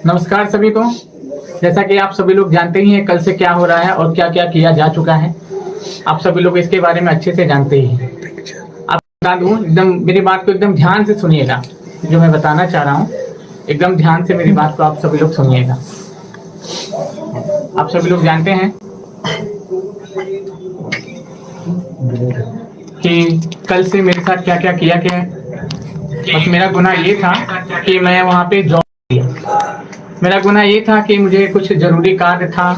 नमस्कार सभी को। जैसा कि आप सभी लोग जानते ही हैं कल से क्या हो रहा है और क्या क्या किया जा चुका है, आप सभी लोग इसके बारे में अच्छे से जानते ही हैं। आप बता दूं, एकदम मेरी बात को एकदम ध्यान से सुनिएगा। जो मैं बताना चाह रहा हूं एकदम ध्यान से मेरी बात को आप सभी लोग सुनिएगा। आप सभी लोग जानते हैं कि कल से मेरे साथ क्या क्या किया गया है। बस मेरा गुनाह ये था कि मैं वहाँ पे जॉब किया। मेरा गुनाह ये था कि मुझे कुछ जरूरी कार्य था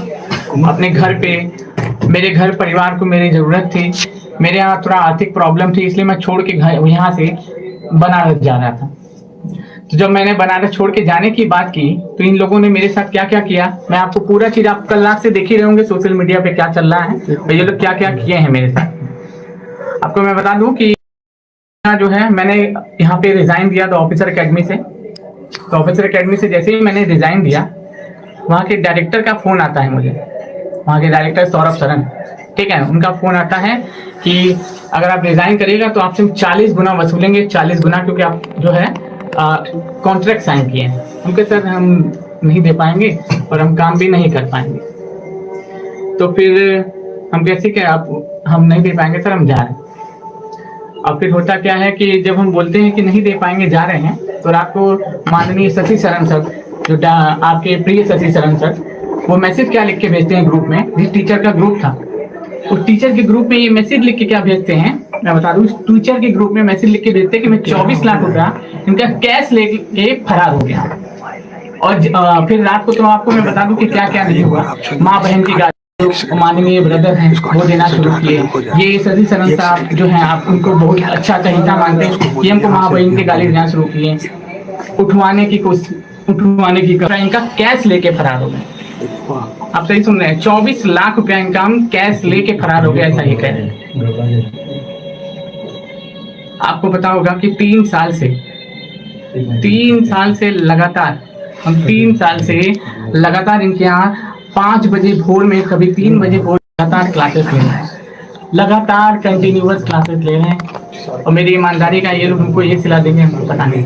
अपने घर पे, मेरे घर परिवार को मेरी जरूरत थी। मेरे यहाँ थोड़ा आर्थिक प्रॉब्लम थी, इसलिए मैं छोड़ के घर यहाँ से बनारस जा रहा था। तो जब मैंने बनारस छोड़ के जाने की बात की तो इन लोगों ने मेरे साथ क्या क्या किया, मैं आपको पूरा चीज आप कल रात से देख ही रहे होंगे सोशल मीडिया पे क्या चल रहा है, तो ये लोग क्या क्या किए हैं मेरे साथ। आपको मैं बता दूं कि जो है मैंने यहाँ पे रिजाइन दिया था ऑफिसर एकेडमी से। तो ऑफिसर एकेडमी से जैसे ही मैंने रिजाइन दिया, वहाँ के डायरेक्टर का फोन आता है मुझे, वहाँ के डायरेक्टर सौरभ सरन, ठीक है, उनका फोन आता है कि अगर आप रिजाइन करिएगा तो आपसे 40 गुना वसूलेंगे, 40 गुना, क्योंकि आप जो है कॉन्ट्रैक्ट साइन किए हैं। उनके सर हम नहीं दे पाएंगे और हम काम भी नहीं कर पाएंगे। तो फिर हम कैसे क्या आप हम नहीं दे पाएंगे सर, हम जा रहे हैं। और फिर होता क्या है कि जब हम बोलते हैं कि नहीं दे पाएंगे, जा रहे हैं, तो रात को माननीय शशि शरण सर, जो आपके प्रिय शशि शरण सर, वो मैसेज क्या लिख के भेजते हैं ग्रुप में, जिस टीचर का ग्रुप था उस टीचर के ग्रुप में ये मैसेज लिख के क्या भेजते हैं, मैं बता दूं, टीचर के ग्रुप में मैसेज लिख के भेजते हैं कि मैं 24 लाख रुपया इनका कैश लेके फरार हो गया। और फिर रात को तो आपको मैं बता दूं कि क्या क्या नहीं हुआ। माँ बहन की गाली, माननीय ब्रदर हैं वो देना शुरू किए। ये शशि शरण साहब जो हैं, आप उनको बहुत अच्छा चहिता मानते हैं, ये हमको माँ बहन की गाली देना शुरू किए, उठवाने की इनका कैश लेके फरार हो गए। आप सही सुन रहे हैं, 24 लाख रुपया इनका हम कैश लेके फरार हो गया, ऐसा ही कह रहे हैं। आपको पता होगा कि 3 साल से लगातार हम 3 साल से लगातार इनके यहाँ 5 बजे भोर में, कभी 3 बजे भोर लगातार क्लासेस ले रहे हैं, लगातार कंटिन्यूअस क्लासेस ले रहे हैं। और मेरी ईमानदारी का ये लोग हमको ये सिला देंगे, हमको पता नहीं।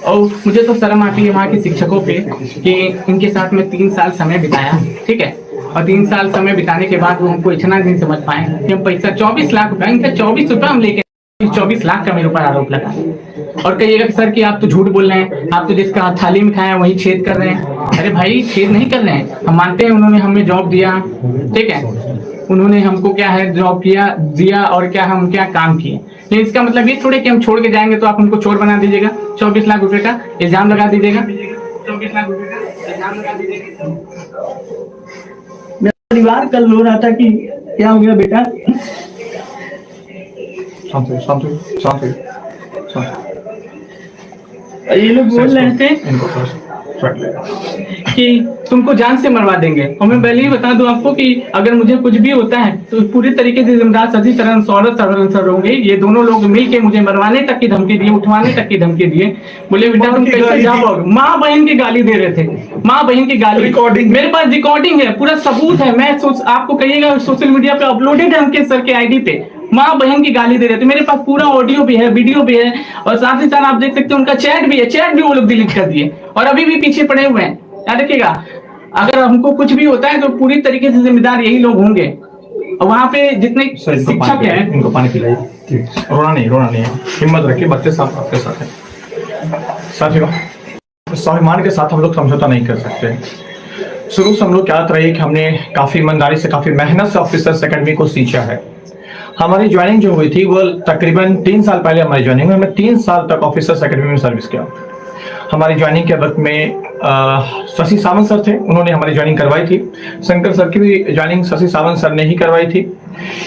और मुझे तो शर्म आती है वहाँ के शिक्षकों पे कि इनके साथ में 3 साल समय बिताया, ठीक है, और 3 साल समय बिताने के बाद वो हमको इतना नहीं समझ पाए कि हम पैसा 24 लाख रुपया, इनका 24 रुपया हम लेके 24 लाख का मेरे ऊपर आरोप लगा। और कहिएगा सर कि आप तो झूठ बोल रहे हैं, आप तो जिसका थाली में खाया वही छेद कर रहे हैं। अरे भाई, छेद नहीं कर रहे हैं, हम मानते हैं उन्होंने हमें जॉब दिया, ठीक है, उन्होंने हमको क्या है जॉब दिया और क्या हम क्या काम किए, लेकिन इसका मतलब ये थोड़े कि हम छोड़ के जाएंगे तो आप हमको चोर बना दीजिएगा, 24 लाख रुपए का इल्जाम लगा दीजिएगा, 24 लाख रुपए का इल्जाम लगा दीजिएगा। मेरा परिवार कल रो रहा था कि क्या हो गया बेटा। ये लोग बोल रहे थे कि तुमको जान से मरवा देंगे। और मैं पहले ही बता दूं आपको कि अगर मुझे कुछ भी होता है तो पूरी तरीके से जिम्मेदार शशि शरण सौरभ शरण सर होंगे। ये दोनों लोग मिलके मुझे मरवाने तक की धमकी दिए, उठवाने तक की धमकी दिए। बोले बेटा तुम कैसे जाओगे, माँ बहन की गाली दे रहे थे, माँ बहन की गाली, रिकॉर्डिंग मेरे पास रिकॉर्डिंग है, पूरा सबूत है। मैं आपको कहिएगा सोशल मीडिया पे अपलोडेड है उनके सर के आईडी पे, माँ बहन की गाली दे रहे थे। मेरे पास पूरा ऑडियो भी है, वीडियो भी है, और साथ ही साथ आप देख सकते हैं उनका चैट भी है, चैट भी वो लोग डिलीट कर दिए और अभी भी पीछे पड़े हुए हैं। याद रखिएगा, अगर हमको कुछ भी होता है तो पूरी तरीके से जिम्मेदार यही लोग होंगे। और वहाँ पे जितने शिक्षक हैं, इनको पानी पिलाइए, रोना नहीं है, हिम्मत रखिए, बच्चे साथ आपके साथ है। साथियों, स्वाभिमान के साथ हम लोग समझौता नहीं कर सकते। शुरू से हम लोग क्या रही कि हमने काफी ईमानदारी से, काफी मेहनत से ऑफिसर्स एकेडमी को सींचा है। हमारी ज्वाइनिंग जो हुई थी वो तकरीबन 3 साल पहले हमारी ज्वाइनिंग हुई। हमने 3 साल तक ऑफिसर्स एकेडमी में सर्विस किया। हमारी ज्वाइनिंग के वक्त में शशि सावंत सर थे, उन्होंने हमारी ज्वाइनिंग करवाई थी। शंकर सर की भी ज्वाइनिंग शशि सावंत सर ने ही करवाई थी।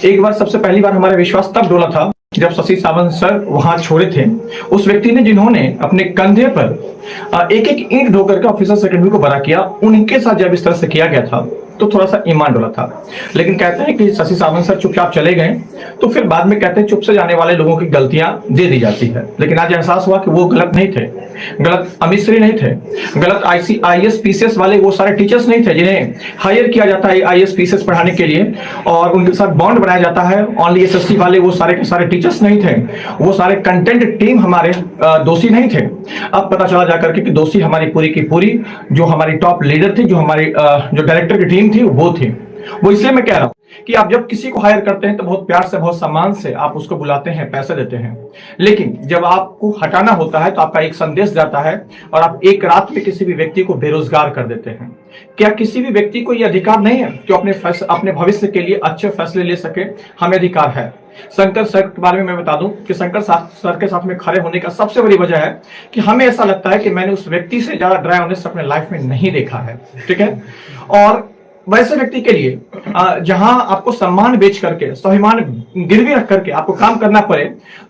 एक बार सबसे पहली बार हमारा विश्वास तब डोला था जब शशि सावंत सर वहां छोड़े थे। उस व्यक्ति ने जिन्होंने अपने कंधे पर एक एक ईंट ढोकर के ऑफिसर्स एकेडमी को बड़ा किया, उनके साथ जब इस तरह से किया गया था तो थोड़ा सा ईमान डोला था। लेकिन कहते हैं कि शशि सावंत सर चुपचाप चले गए, तो फिर बाद में कहते हैं चुप से जाने वाले लोगों की गलतियां दे दी जाती है। लेकिन आज एहसास हुआ कि वो गलत नहीं थे, गलत अमित श्री नहीं थे, गलत IAS PCS वाले वो सारे टीचर्स नहीं थे जिन्हें हायर किया जाता है IAS PCS पढ़ाने के लिए और उनके साथ बॉन्ड बनाया जाता है। ओनली SSC वाले वो सारे के सारे टीचर्स नहीं थे, वो सारे कंटेंट टीम हमारे दोषी नहीं थे। अब पता चला जाकर के कि दोषी हमारी पूरी की पूरी जो हमारी टॉप लीडर थी, जो हमारी जो डायरेक्टर की टीम थी वो थी। वो इसलिए मैं कह रहा हूं कि आप जब किसी को हायर करते हैं तो बहुत प्यार से, बहुत सम्मान से आप उसको बुलाते हैं, पैसे देते हैं, लेकिन जब आपको हटाना होता है तो आपका एक संदेश जाता है और आप एक रात में किसी भी व्यक्ति को बेरोजगार कर देते हैं। क्या किसी भी व्यक्ति को यह अधिकार नहीं है कि अपने भविष्य के लिए अच्छे फैसले ले सके? हमें अधिकार है। शंकर सर के बारे में मैं बता दूं कि शंकर सर के साथ में खड़े होने का सबसे बड़ी वजह है कि हमें ऐसा लगता है कि मैंने उस व्यक्ति से ज्यादा ड्राई ऑनेस्ट अपने लाइफ में नहीं देखा है, ठीक है। और वैसे व्यक्ति के लिए जहां आपको सम्मान बेच करके, स्वाभिमान गिरवी रख करके आपको काम करना पड़े,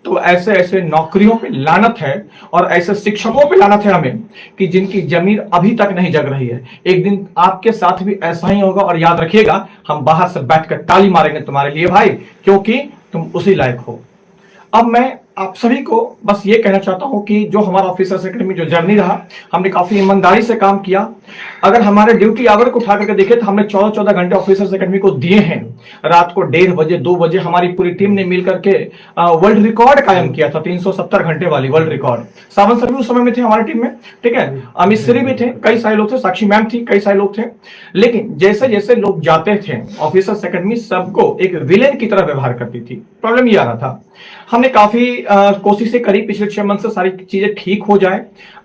तो ऐसे ऐसे नौकरियों पे लानत है और ऐसे शिक्षकों पे लानत है हमें कि जिनकी जमीन अभी तक नहीं जग रही है। एक दिन आपके साथ भी ऐसा ही होगा और याद रखिएगा, हम बाहर से बैठकर ताली मारेंगे तुम्हारे लिए भाई, क्योंकि तुम उसी लायक हो। अब मैं आप सभी को बस ये कहना चाहता हूं कि जो हमारा ऑफिसर्स एकेडमी जो जर्नी रहा, हमने काफी ईमानदारी से काम किया। अगर हमारे ड्यूटी आवर को उठा करके देखे तो हमने 14-14 घंटे ऑफिसर्स एकेडमी को दिए हैं। रात को 1:30 बजे 2 बजे हमारी पूरी टीम ने मिलकर के वर्ल्ड रिकॉर्ड कायम किया था, 370 घंटे वाली वर्ल्ड रिकॉर्ड। सावंत सर भी उस समय में थे हमारी टीम में, ठीक है। अमित श्री भी थे, कई सारे लोग थे, साक्षी मैम थी, कई सारे लोग थे। लेकिन जैसे जैसे लोग जाते थे ऑफिसर्स एकेडमी सबको एक विलेन की तरह व्यवहार करती थी। प्रॉब्लम ये आ रहा था, हमने काफी कोशिशें करी पिछले 6 मंथ से सारी चीजें ठीक हो जाए,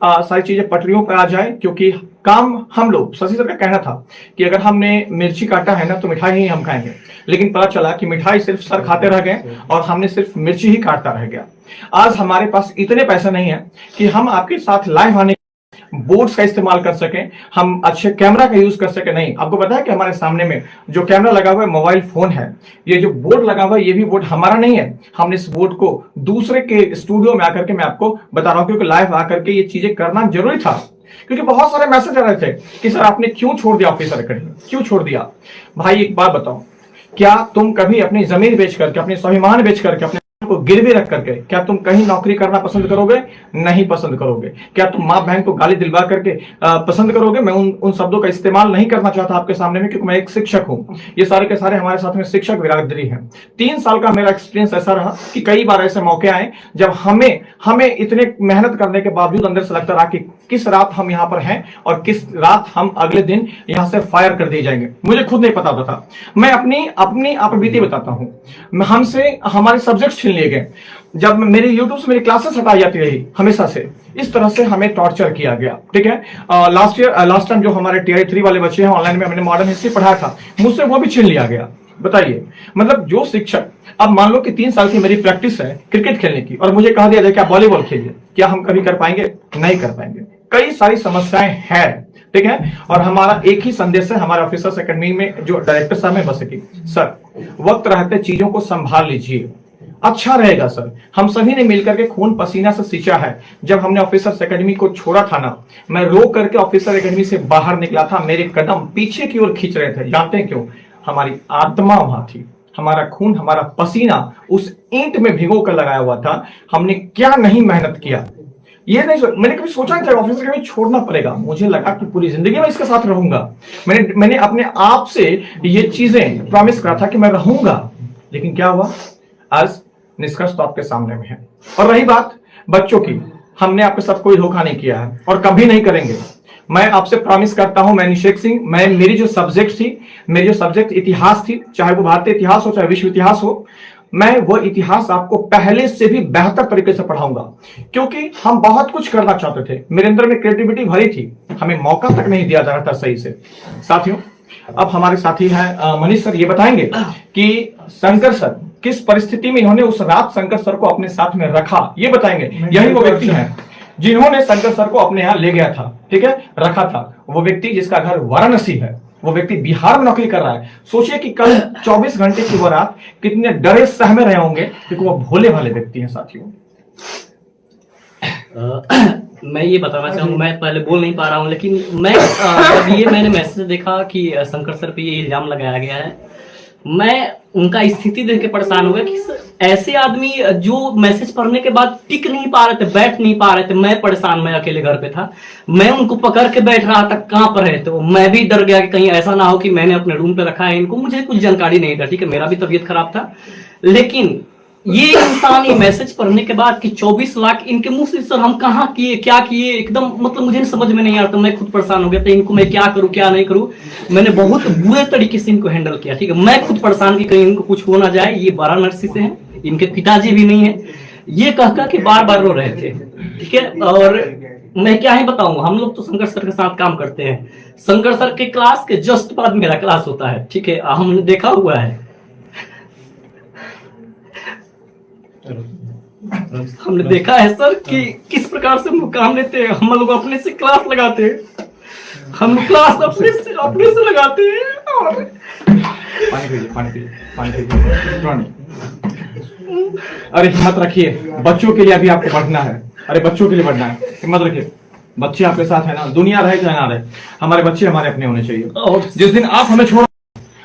सारी चीजें पटरियों पर आ जाए, क्योंकि काम हम लोग, शशि सर का कहना था कि अगर हमने मिर्ची काटा है ना तो मिठाई ही हम खाएंगे। लेकिन पता चला कि मिठाई सिर्फ सर खाते रह गए और हमने सिर्फ मिर्ची ही काटता रह गया। आज हमारे पास इतने पैसे नहीं है कि हम आपके साथ लाइव आने बोर्ड्स का इस्तेमाल कर सकें, हम अच्छे कैमरा का यूज कर सके। नहीं, आपको पता है कि हमारे सामने में जो कैमरा लगा हुआ है मोबाइल फोन है। ये जो बोर्ड लगा हुआ है ये भी बोर्ड हमारा नहीं है, हमने इस बोर्ड को दूसरे के स्टूडियो में आकर के, मैं आपको बता रहा हूं क्योंकि लाइव आकर के ये चीजें करना जरूरी था। क्योंकि बहुत सारे मैसेज आ रहे थे कि सर आपने क्यों छोड़ दिया ऑफिसर एकेडमी, क्यों छोड़ दिया? भाई एक बात बताओ, क्या तुम कभी अपनी जमीन बेच करके, अपने स्वाभिमान बेच करके, अपने को गिरवी रख करके क्या तुम कहीं नौकरी करना पसंद करोगे? नहीं पसंद करोगे। क्या तुम माँ बहन को गाली दिलवा करके पसंद करोगे? मैं उन शब्दों का इस्तेमाल नहीं करना चाहता आपके सामने में, क्योंकि मैं एक शिक्षक हूँ। ये सारे के सारे हमारे साथ में शिक्षक बिरादरी हैं। 3 साल का मेरा एक्सपीरियंस ऐसा रहा कि कई बार ऐसे मौके आए जब हमें इतने मेहनत करने के बावजूद अंदर से लगता रहा कि किस रात हम यहाँ पर हैं और किस रात हम अगले दिन यहाँ से फायर कर दिए जाएंगे। मुझे खुद नहीं पता था। मैं अपनी आप बीती बताता हूँ। हमसे हमारे सब्जेक्ट छीन लिए गए, जब मेरे यूट्यूब से मेरी क्लासेस हटाई जाती रही हमेशा से, इस तरह से हमें टॉर्चर किया गया, ठीक है। लास्ट टाइम जो हमारे TI 3 वाले बच्चे हैं ऑनलाइन में, मैंने मॉडर्न हिस्ट्री पढ़ाया था, मुझसे वो भी छीन लिया गया। बताइए, मतलब जो शिक्षक, अब मान लो कि 3 साल की मेरी प्रैक्टिस है क्रिकेट खेलने की और मुझे कहा दिया जाए कि आप वॉलीबॉल खेलिए, क्या हम कभी कर पाएंगे? नहीं कर पाएंगे। कई सारी समस्याएं हैं, ठीक है। और हमारा एक ही संदेश है हमारे ऑफिसर्स एकेडमी में जो डायरेक्टर साहब है, बस की सर वक्त रहते चीजों को संभाल लीजिए, अच्छा रहेगा सर। हम सभी ने मिलकर के खून पसीना से सींचा है। जब हमने ऑफिसर्स एकेडमी को छोड़ा था ना, मैं रो करके ऑफिसर एकेडमी से बाहर निकला था, मेरे कदम पीछे की ओर खींच रहे थे। जानते हैं क्यों? हमारी आत्मा वहां थी, हमारा खून, हमारा पसीना उस ईंट में भिगो कर लगाया हुआ था। हमने क्या नहीं मेहनत किया, ये नहीं मैंने कभी सोचा नहीं था ऑफिसर एकेडमी छोड़ना पड़ेगा। मुझे लगा कि पूरी जिंदगी में इसके साथ रहूंगा। मैंने अपने आप से ये चीजें प्रॉमिस करा था कि मैं रहूंगा, लेकिन क्या हुआ? आज निष्कर्ष तो आपके सामने में है। और रही बात बच्चों की, हमने आपके साथ कोई धोखा नहीं किया है और कभी नहीं करेंगे। मैं आपसे प्रॉमिस करता हूं, मैं निषेक सिंह, मेरी जो सब्जेक्ट इतिहास थी, चाहे वो भारतीय इतिहास हो चाहे विश्व इतिहास हो, मैं वो इतिहास आपको पहले से भी बेहतर तरीके से पढ़ाऊंगा, क्योंकि हम बहुत कुछ करना चाहते थे। मेरे अंदर में क्रिएटिविटी भरी थी, हमें मौका तक नहीं दिया जा रहा था सही से। साथियों, अब हमारे साथी हैं मनीष सर, ये बताएंगे कि शंकर सर किस परिस्थिति में इन्होंने उस रात शंकर सर को अपने साथ में रखा, ये बताएंगे। यही वो व्यक्ति हैं जिन्होंने शंकर सर को अपने यहाँ ले गया था, ठीक है, रखा था। वो व्यक्ति जिसका घर वाराणसी है, वो व्यक्ति बिहार में नौकरी कर रहा है। सोचिए कि कल 24 घंटे की वो रात कितने डरे सहमे रहे होंगे, क्योंकि वो भोले भाले व्यक्ति हैं साथियों। मैं ये बताना चाहूँगा, मैं पहले बोल नहीं पा रहा हूँ, लेकिन मैं जब ये मैंने मैसेज देखा कि शंकर सर पे ये इल्जाम लगाया गया है, मैं उनका स्थिति देख के परेशान हो गया कि ऐसे आदमी जो मैसेज पढ़ने के बाद टिक नहीं पा रहे थे, बैठ नहीं पा रहे थे। मैं परेशान, मैं अकेले घर पे था, मैं उनको पकड़ के बैठ रहा था, कहाँ पर है। तो मैं भी डर गया कि कहीं ऐसा ना हो कि मैंने अपने रूम पे रखा है इनको, मुझे कुछ जानकारी नहीं था, ठीक है, मेरा भी तबीयत खराब था। लेकिन ये इंसान ये मैसेज पढ़ने के बाद कि 24 लाख इनके मुंह से, सर हम कहाँ किए, क्या किए, एकदम मतलब मुझे समझ में नहीं आता। मैं खुद परेशान हो गया था, इनको मैं क्या करूं क्या नहीं करूं। मैंने बहुत बुरे तरीके से इनको हैंडल किया, ठीक है। मैं खुद परेशान कि कहीं इनको कुछ हो ना जाए। ये वाराणसी से हैं, इनके पिताजी भी नहीं है। ये कह के बार बार रो रहे थे, ठीक है। और मैं क्या ही बताऊं, हम लोग तो शंकर सर के साथ काम करते हैं। शंकर सर के क्लास के जस्ट बाद मेरा क्लास होता है, ठीक है, हमने देखा हुआ है। हमने देखा है सर कि किस प्रकार से हम काम लेते हैं। हम लोग अपने से क्लास लगाते हैं, हम क्लास अपने से लगाते हैं। और पानी पीजिए, पानी पीजिए, पानी पीजिए, रोना नहीं। अरे हिम्मत रखिए, बच्चों के लिए अभी आपको पढ़ना है। अरे बच्चों के लिए पढ़ना है, हिम्मत रखिए। बच्चे आपके साथ है ना, दुनिया रहे चाहे ना रहे, हमारे बच्चे हमारे अपने होने चाहिए। और जिस दिन आप हमें छोड़,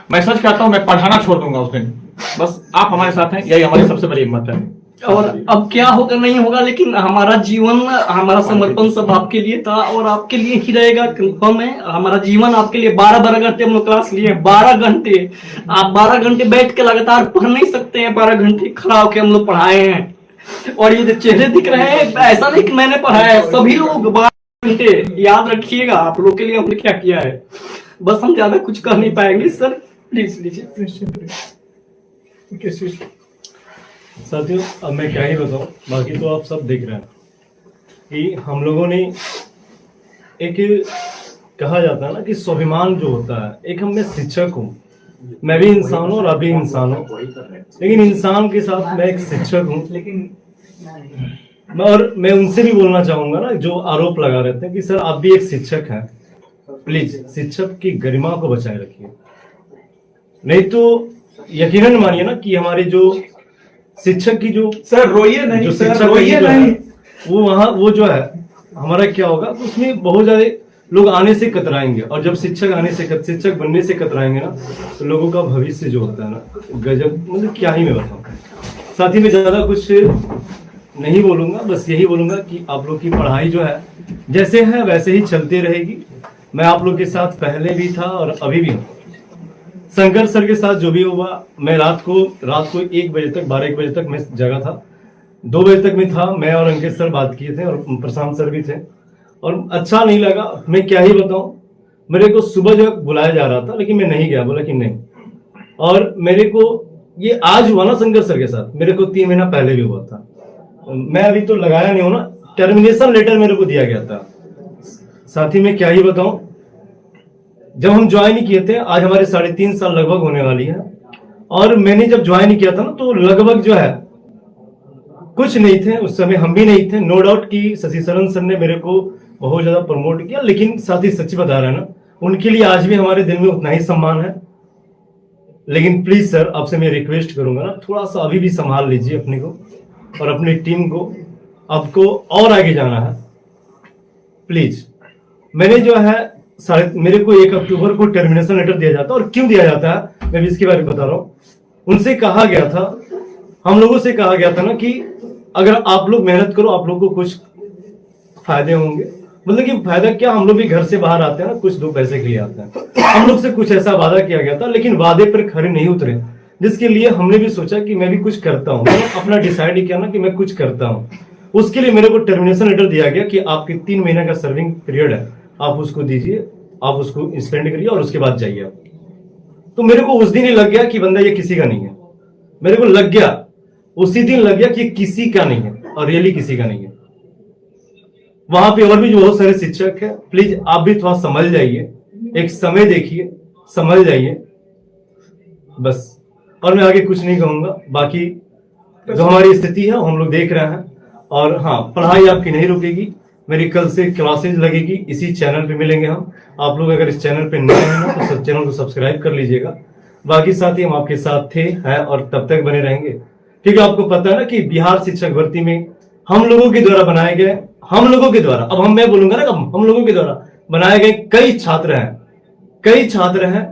मैं सच कहता हूं, मैं पढ़ाना छोड़ दूंगा उस दिन। बस आप हमारे साथ हैं, यही हमारी सबसे बड़ी हिम्मत है। और अब क्या होगा नहीं होगा, लेकिन हमारा जीवन, हमारा समर्पण सब आपके लिए था और आपके लिए ही रहेगा, कंफर्म है। हमारा जीवन आपके लिए 12 घंटे हम लोग क्लास लिए, 12 घंटे। आप 12 घंटे बैठ के लगातार पढ़ नहीं सकते हैं, 12 घंटे खड़ा होकर हम लोग पढ़ाए हैं। और ये जो चेहरे दिख रहे हैं, ऐसा नहीं कि मैंने पढ़ाया है, सभी लोग 12 घंटे। याद रखिएगा, आप लोग के लिए हमने क्या किया है। बस हम ज्यादा कुछ कर नहीं पाएंगे सर, प्लीज लीजिए। साथियों, अब मैं क्या ही बताऊं, बाकी तो आप सब देख रहे हैं कि हम लोगों ने एक, कहा जाता है ना कि स्वाभिमान जो होता है, एक हम, मैं शिक्षक हूँ, मैं भी इंसान हूँ और आप भी इंसान हूँ, लेकिन इंसान के साथ मैं एक शिक्षक हूँ। और मैं उनसे भी बोलना चाहूंगा ना, जो आरोप लगा रहते हैं कि सर आप भी एक शिक्षक हैं, प्लीज शिक्षक की गरिमा को बचाए रखिए। नहीं तो यकीनन मानिए ना कि हमारे जो शिक्षक की जो, सर रोइए नहीं, जो सर शिक्षक रोइए नहीं, वो वहाँ, वो जो है हमारा क्या होगा, उसमें बहुत ज्यादा लोग आने से कतराएंगे। और जब शिक्षक आने से, शिक्षक बनने से कतराएंगे ना, तो लोगों का भविष्य जो होता है ना, गजब, मतलब क्या ही मैं बताऊं। साथ ही में ज्यादा कुछ नहीं बोलूंगा, बस यही बोलूंगा कि आप लोग की पढ़ाई जो है जैसे है वैसे ही चलती रहेगी। मैं आप लोग के साथ पहले भी था और अभी भी हूँ। शंकर सर के साथ जो भी हुआ, मैं रात को 1 बजे तक, 12-1 बजे तक मैं जगा था, 2 बजे तक मैं था। मैं और अंकित सर बात किए थे और प्रशांत सर भी थे, और अच्छा नहीं लगा। मैं क्या ही बताऊं, मेरे को सुबह जो बुलाया जा रहा था, लेकिन मैं नहीं गया, बोला कि नहीं। और मेरे को ये आज हुआ ना शंकर सर के साथ, मेरे को 3 महीना पहले भी हुआ था। मैं अभी तो लगाया नहीं हूं ना, टर्मिनेशन लेटर मेरे को दिया गया था। साथ ही में क्या ही बताऊं, जब हम ज्वाइन किए थे, आज हमारे 3.5 साल लगभग होने वाली है। और मैंने जब ज्वाइन किया था ना, तो लगभग जो है कुछ नहीं थे उस समय, हम भी नहीं थे। नो डाउट कि शशि शरण सर ने मेरे को बहुत ज्यादा प्रमोट किया, लेकिन साथ ही सच्ची बता रहे हैं ना, उनके लिए आज भी हमारे दिल में उतना ही सम्मान है। लेकिन प्लीज सर, आपसे मैं रिक्वेस्ट करूंगा ना, थोड़ा सा अभी भी संभाल लीजिए अपने को और अपनी टीम को। आपको और आगे जाना है, प्लीज। मैंने जो है मेरे को 1 अक्टूबर को टर्मिनेशन लेटर दिया जाता है, और क्यों दिया जाता है मैं भी इसके बारे में बता रहा हूँ। उनसे कहा गया था, हम लोगों से कहा गया था ना कि अगर आप लोग मेहनत करो, आप लोग को कुछ फायदे होंगे। मतलब कि फायदा क्या, हम लोग भी घर से बाहर आते हैं ना, कुछ 2 पैसे के लिए आते हैं। हम लोग से कुछ ऐसा वादा किया गया था, लेकिन वादे पर खरे नहीं उतरे, जिसके लिए हमने भी सोचा कि मैं भी कुछ करता हूँ। मैंने अपना डिसाइड किया ना कि मैं कुछ करता हूँ। उसके लिए मेरे को टर्मिनेशन लेटर दिया गया कि आपके 3 महीने का सर्विंग पीरियड है, आप उसको दीजिए, आप उसको स्पेंड करिए और उसके बाद जाइए आप। तो मेरे को उस दिन ही लग गया कि बंदा ये किसी का नहीं है। मेरे को लग गया, उसी दिन लग गया कि किसी का नहीं है, और रियली किसी का नहीं है। वहां पे और भी बहुत सारे शिक्षक है, प्लीज आप भी थोड़ा समझ जाइए, एक समय देखिए, समझ जाइए बस। और मैं आगे कुछ नहीं कहूंगा, बाकी जो हमारी स्थिति है वो हम लोग देख रहे हैं। और हाँ, पढ़ाई आपकी नहीं रुकेगी, मेरी कल से क्लासेज लगेगी, इसी चैनल पे मिलेंगे हम। आप लोग अगर इस चैनल पे नए हैं ना, तो चैनल को सब्सक्राइब कर लीजिएगा। बाकी साथी हम आपके साथ थे, हैं और तब तक बने रहेंगे, क्योंकि आपको पता है ना कि बिहार शिक्षक भर्ती में हम लोगों के द्वारा बनाए गए हम लोगों के द्वारा, अब मैं बोलूंगा ना, हम लोगों के द्वारा बनाए गए कई छात्र हैं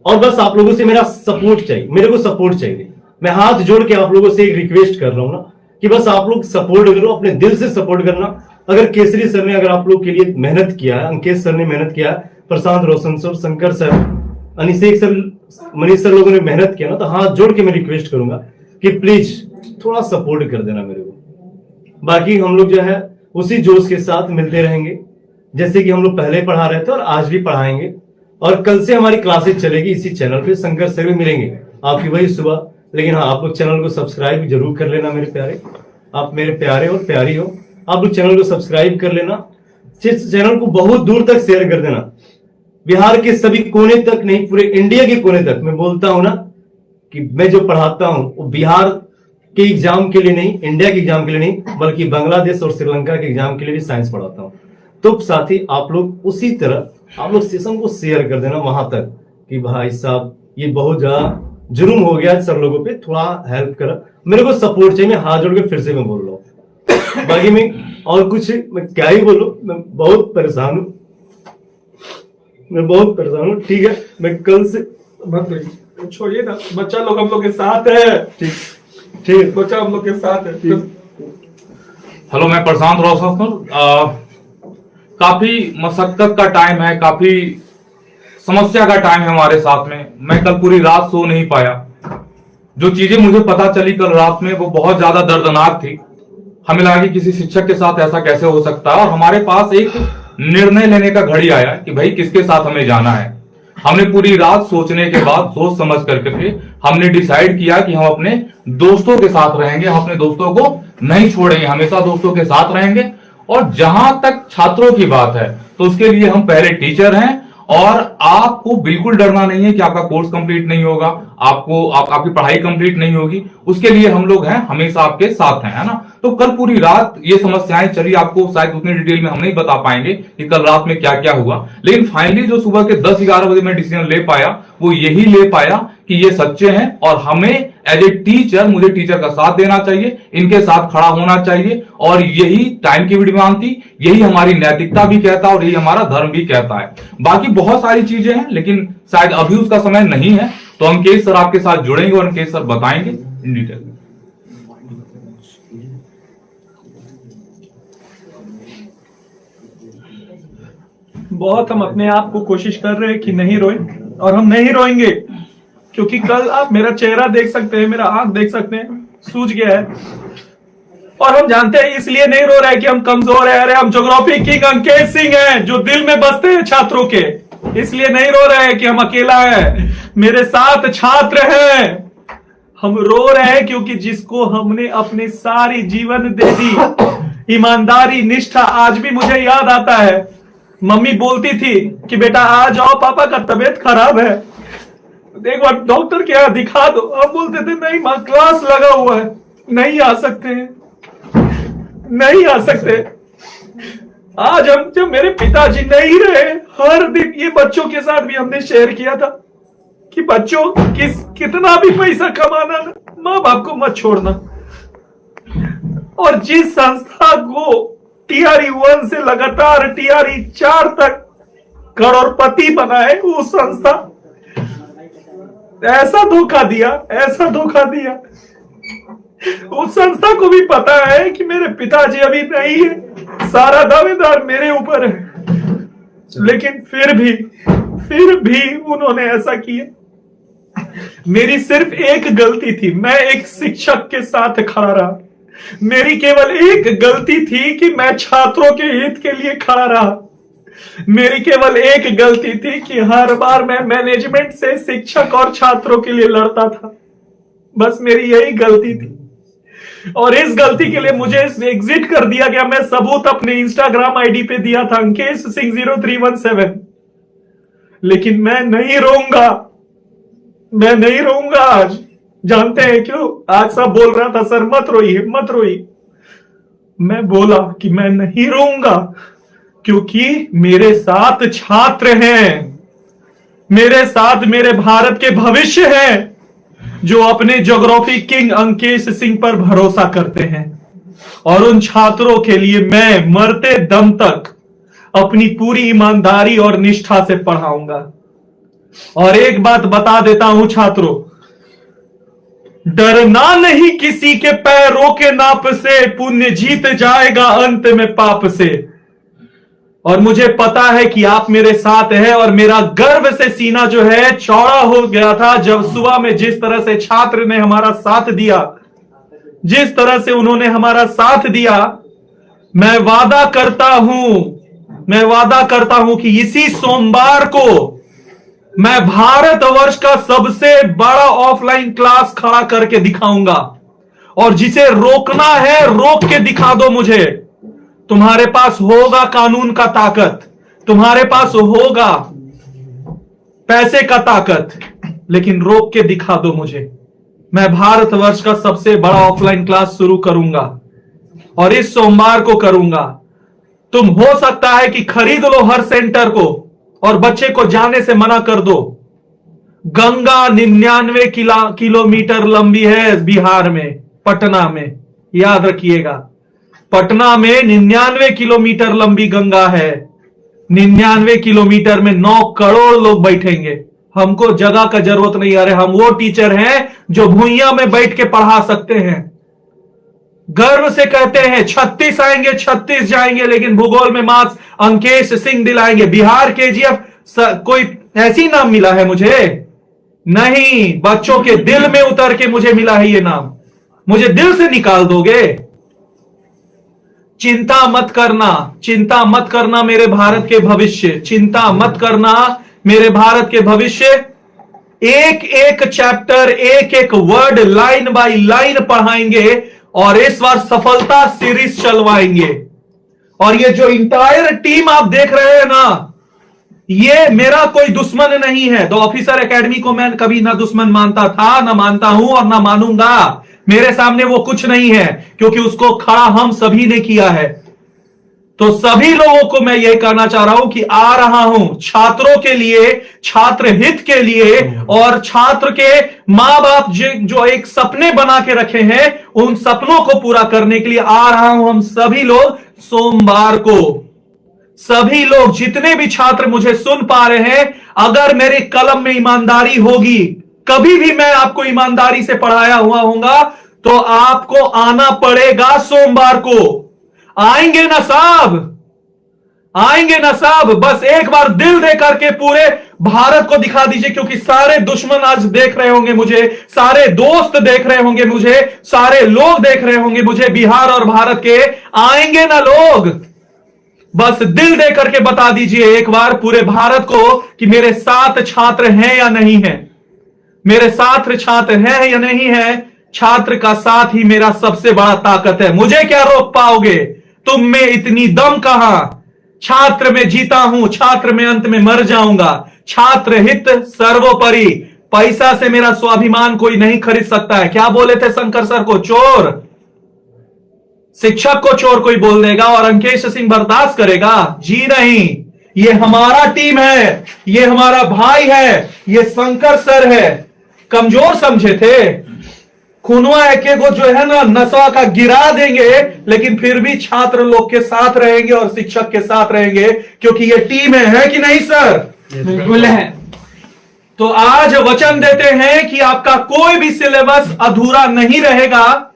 और बस आप लोगों से मेरा सपोर्ट चाहिए, मेरे को सपोर्ट चाहिए। मैं हाथ जोड़ के आप लोगों से एक रिक्वेस्ट कर रहा हूं ना कि बस आप लोग सपोर्ट करो, अपने दिल से सपोर्ट करना। अगर केसरी सर ने अगर आप लोग के लिए मेहनत किया है, अंकेश सर ने मेहनत किया है, Prashant Roshan sir, Shankar sir, Anishek sir, Manish sir लोगों ने मेहनत किया ना, तो हाथ जोड़ के मैं रिक्वेस्ट करूंगा कि प्लीज थोड़ा सपोर्ट कर देना मेरे को। बाकी हम लोग जो है उसी जोश के साथ मिलते रहेंगे जैसे कि हम लोग पहले पढ़ा रहे थे और आज भी पढ़ाएंगे। और कल से हमारी क्लासेस चलेगी इसी चैनल पे, शंकर सर भी मिलेंगे आपकी वही सुबह। लेकिन हाँ, आप लोग चैनल को सब्सक्राइब जरूर कर लेना मेरे प्यारे, आप मेरे प्यारे और प्यारी हो, आप लोग चैनल को सब्सक्राइब कर लेना। चैनल को बहुत दूर तक शेयर कर देना, बिहार के सभी कोने तक नहीं, पूरे इंडिया के कोने तक। मैं बोलता हूं ना कि मैं जो पढ़ाता हूं वो बिहार के एग्जाम के लिए नहीं, इंडिया के एग्जाम के लिए नहीं, बल्कि बांग्लादेश और श्रीलंका के एग्जाम के लिए भी साइंस पढ़ाता हूं। तो साथी आप लोग उसी तरह आप लोग सेशन को शेयर कर देना वहां तक कि भाई साहब ये बहुत ज्यादा जुर्म हो गया सर लोगों पे, थोड़ा हेल्प करा, मेरे को सपोर्ट चाहिए। मैं हाथ जोड़ के फिर से मैं बोल रहा हूँ, बाकी मैं और कुछ मैं क्या ही बोलूं, मैं बहुत परेशान हूं, ठीक है, मैं कल से मत छोड़िए ना, बच्चा लोग हम लोग के साथ है। ठीक, बच्चा हम लोग के साथ है। हेलो, मैं प्रशांत रोशन। काफी मशक्कत का टाइम है, काफी समस्या का टाइम है हमारे साथ में। मैं कल पूरी रात सो नहीं पाया। जो चीजें मुझे पता चली कल रात में वो बहुत ज्यादा दर्दनाक थी। हमें लगा कि किसी शिक्षक के साथ ऐसा कैसे हो सकता है, और हमारे पास एक निर्णय लेने का घड़ी आया कि भाई किसके साथ हमें जाना है। हमने पूरी रात सोचने के बाद, सोच समझ करके हमने डिसाइड किया कि हम अपने दोस्तों के साथ रहेंगे, हम अपने दोस्तों को नहीं छोड़ेंगे, हमेशा दोस्तों के साथ रहेंगे। और जहां तक छात्रों की बात है तो उसके लिए हम पहले टीचर हैं, और आपको बिल्कुल डरना नहीं है कि आपका कोर्स कंप्लीट नहीं होगा, आपकी पढ़ाई कंप्लीट नहीं होगी। उसके लिए हम लोग हैं, हमेशा आपके साथ हैं, है ना। तो कल पूरी रात ये समस्याएं चली, आपको शायद उतनी डिटेल में हम नहीं बता पाएंगे कि कल रात में क्या क्या हुआ। लेकिन फाइनली जो सुबह के 10-11 बजे मैं डिसीजन ले पाया वो यही ले पाया कि ये सच्चे हैं और हमें एज ए टीचर, मुझे टीचर का साथ देना चाहिए, इनके साथ खड़ा होना चाहिए। और यही टाइम की भी डिमांड थी, यही हमारी नैतिकता भी कहता है और यही हमारा धर्म भी कहता है। बाकी बहुत सारी चीजें हैं लेकिन शायद अभी उसका समय नहीं है, तो अंकेश सर आपके साथ जुड़ेंगे और अंकेश सर बताएंगे इन डिटेल। बहुत हम अपने आप को कोशिश कर रहे हैं कि नहीं रोए, और हम नहीं रोएंगे क्योंकि कल आप मेरा चेहरा देख सकते हैं, मेरा आंख देख सकते हैं, सूज गया है। और हम जानते हैं इसलिए नहीं रो रहे हैं कि हम कमजोर है। अरे हम ज्योग्राफी किंग अंकेश सिंह हैं जो दिल में बसते हैं छात्रों के, इसलिए नहीं रो रहे हैं कि हम अकेला है, मेरे साथ छात्र हैं। हम रो रहे हैं क्योंकि जिसको हमने अपनी सारी जीवन दे दी, ईमानदारी, निष्ठा, आज भी मुझे याद आता है मम्मी बोलती थी कि बेटा आ जाओ, पापा का तबीयत खराब है, एक बार डॉक्टर के यहाँ दिखा दो। हम बोलते थे नहीं मां, क्लास लगा हुआ है, नहीं आ सकते, नहीं आ सकते। आज हम, जब मेरे पिताजी नहीं रहे, हर दिन ये बच्चों के साथ भी हमने शेयर किया था कि बच्चों कितना भी पैसा कमाना ना, माँ बाप को मत छोड़ना। और जिस संस्था को टीआरई 1 से लगातार टीआरई 4 तक करोड़पति बनाए, वो संस्था ऐसा धोखा दिया, ऐसा धोखा दिया। उस संस्था को भी पता है कि मेरे पिताजी अभी नहीं है, सारा दावेदार मेरे ऊपर है, लेकिन फिर भी उन्होंने ऐसा किया। मेरी सिर्फ एक गलती थी, मैं एक शिक्षक के साथ खड़ा रहा। मेरी केवल एक गलती थी कि मैं छात्रों के हित के लिए खड़ा रहा। मेरी केवल एक गलती थी कि हर बार मैं मैनेजमेंट से शिक्षक और छात्रों के लिए लड़ता था। बस मेरी यही गलती थी, और इस गलती के लिए मुझे एग्जिट कर दिया गया। मैं सबूत अपने इंस्टाग्राम आईडी पे दिया था, अंकेश सिंह 0317। लेकिन मैं नहीं रोऊंगा, मैं नहीं रोऊंगा आज। जानते हैं क्यों? आज सब बोल रहा था सर मत रोइए, मत रोइए। मैं बोला कि मैं नहीं रोऊंगा क्योंकि मेरे साथ छात्र हैं, मेरे साथ मेरे भारत के भविष्य हैं जो अपने ज्योग्राफी किंग अंकेश सिंह पर भरोसा करते हैं। और उन छात्रों के लिए मैं मरते दम तक अपनी पूरी ईमानदारी और निष्ठा से पढ़ाऊंगा। और एक बात बता देता हूं छात्रों, डरना नहीं किसी के पैरों के नाप से, पुण्य जीत जाएगा अंत में पाप से। और मुझे पता है कि आप मेरे साथ हैं, और मेरा गर्व से सीना जो है चौड़ा हो गया था जब सुबह में जिस तरह से छात्र ने हमारा साथ दिया, जिस तरह से उन्होंने हमारा साथ दिया। मैं वादा करता हूं कि इसी सोमवार को मैं भारतवर्ष का सबसे बड़ा ऑफलाइन क्लास खड़ा करके दिखाऊंगा, और जिसे रोकना है रोक के दिखा दो मुझे। तुम्हारे पास होगा कानून का ताकत, तुम्हारे पास होगा पैसे का ताकत, लेकिन रोक के दिखा दो मुझे। मैं भारतवर्ष का सबसे बड़ा ऑफलाइन क्लास शुरू करूंगा, और इस सोमवार को करूंगा। तुम हो सकता है कि खरीद लो हर सेंटर को और बच्चे को जाने से मना कर दो। गंगा 99 किलोमीटर लंबी है बिहार में, पटना में, याद रखिएगा। पटना में 99 किलोमीटर लंबी गंगा है। 99 किलोमीटर में 9 करोड़ लोग बैठेंगे। हमको जगह का जरूरत नहीं। अरे हम वो टीचर हैं जो भुइयां में बैठ के पढ़ा सकते हैं। गर्व से कहते हैं 36 आएंगे, 36 जाएंगे, लेकिन भूगोल में मार्क्स अंकेश सिंह दिलाएंगे। बिहार केजीएफ कोई ऐसी नाम मिला है मुझे? नहीं, बच्चों के दिल में उतर के मुझे मिला है ये नाम। मुझे दिल से निकाल दोगे? चिंता मत करना मेरे भारत के भविष्य, चिंता मत करना मेरे भारत के भविष्य। एक एक चैप्टर, एक एक वर्ड लाइन बाय लाइन पढ़ाएंगे, और इस बार सफलता सीरीज चलवाएंगे। और ये जो इंटायर टीम आप देख रहे हैं ना, ये मेरा कोई दुश्मन नहीं है। द ऑफिसर एकेडमी को मैं कभी ना दुश्मन मानता था, ना मानता हूं और ना मानूंगा। मेरे सामने वो कुछ नहीं है, क्योंकि उसको खड़ा हम सभी ने किया है। तो सभी लोगों को मैं यही कहना चाह रहा हूं कि आ रहा हूं छात्रों के लिए, छात्र हित के लिए, और छात्र के मां बाप जो एक सपने बना के रखे हैं, उन सपनों को पूरा करने के लिए आ रहा हूं। हम सभी लोग सोमवार को, सभी लोग जितने भी छात्र मुझे सुन पा रहे हैं, अगर मेरे कलम में ईमानदारी होगी, कभी भी मैं आपको ईमानदारी से पढ़ाया हुआ होऊंगा, तो आपको आना पड़ेगा सोमवार को। आएंगे ना साहब, आएंगे ना साहब? बस एक बार दिल दे करके पूरे भारत को दिखा दीजिए, क्योंकि सारे दुश्मन आज देख रहे होंगे मुझे, सारे दोस्त देख रहे होंगे मुझे, सारे लोग देख रहे होंगे मुझे बिहार और भारत के। आएंगे ना लोग? बस दिल दे करके बता दीजिए एक बार पूरे भारत को कि मेरे साथ छात्र हैं या नहीं है, मेरे साथ छात्र हैं या नहीं है। छात्र का साथ ही मेरा सबसे बड़ा ताकत है। मुझे क्या रोक पाओगे? तुम में इतनी दम कहां? छात्र में जीता हूं, छात्र में अंत में मर जाऊंगा। छात्र हित सर्वोपरि। पैसा से मेरा स्वाभिमान कोई नहीं खरीद सकता है। क्या बोले थे शंकर सर को? चोर, शिक्षक को चोर कोई बोल देगा और अंकेश सिंह बर्दाश्त करेगा? जी नहीं, ये हमारा टीम है, ये हमारा भाई है, ये शंकर सर है। कमजोर समझे थे? खुनवा एक को जो है ना नशा का गिरा देंगे, लेकिन फिर भी छात्र लोग के साथ रहेंगे और शिक्षक के साथ रहेंगे, क्योंकि ये टीम है कि नहीं सर? बिल्कुल है। तो आज वचन देते हैं कि आपका कोई भी सिलेबस अधूरा नहीं रहेगा।